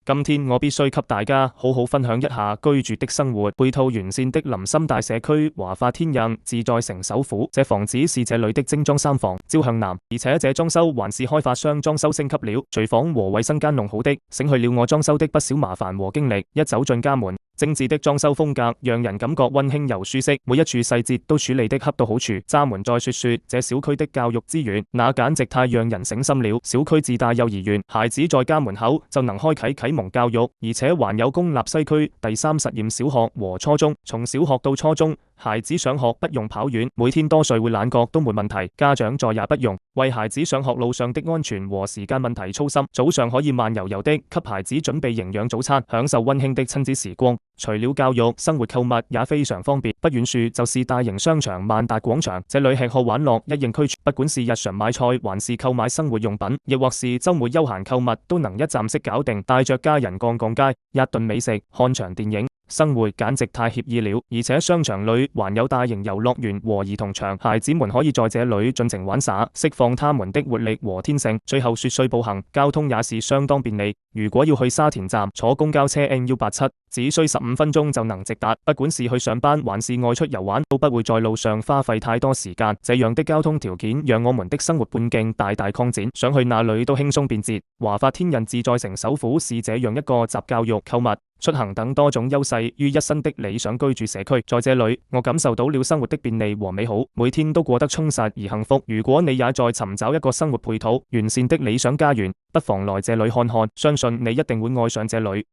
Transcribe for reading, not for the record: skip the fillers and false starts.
今天我必須給大家好好分享一下居住的生活。配套完善的林森大社區華發天印自在城首府，這房子是這裡的精裝三房，朝向南，而且這裝修還是開發商裝修升級了，廚房和衛生間弄好的，省去了我裝修的不少麻煩和經歷。一走進家門，精緻的裝修風格讓人感覺溫馨又舒適，每一處細節都處理得恰到好處。閘門再說說這小區的教育資源，那簡直太讓人省心了。小區自帶幼兒園，孩子在家門口就能開啟啟蒙教育，而且還有公立西區第三實驗小學和初中，從小學到初中，孩子上學不用跑遠，每天多睡會懶覺都沒問題，家長在也不用為孩子上學路上的安全和時間問題操心，早上可以慢悠悠的給孩子準備營養早餐，享受溫馨的親子時光。除了教育，生活購物也非常方便，不遠處就是大型商場萬達廣場，這裡吃喝玩樂一應俱全，不管是日常買菜還是購買生活用品，亦或是周末休閒購物，都能一站式搞定，帶着家人逛街，一頓美食，看場電影。生活簡直太愜意了，而且商場裏還有大型遊樂園和兒童場，孩子們可以在這裡盡情玩耍，釋放他們的活力和天性。最後說說步行，交通也是相當便利。如果要去沙田站，坐公交車 N187，只需15分鐘就能直達。不管是去上班還是外出遊玩，都不會在路上花費太多時間。這樣的交通條件讓我們的生活半徑大大擴展，想去哪裡都輕鬆便捷。華發天印自在城首府是這樣一個集教育、購物、出行等多種優勢於一身的理想居住社區，在這裡我感受到了生活的便利和美好，每天都過得充實而幸福。如果你也在尋找一個生活配套完善的理想家園，不妨來這裡看看，相信你一定會愛上這裡。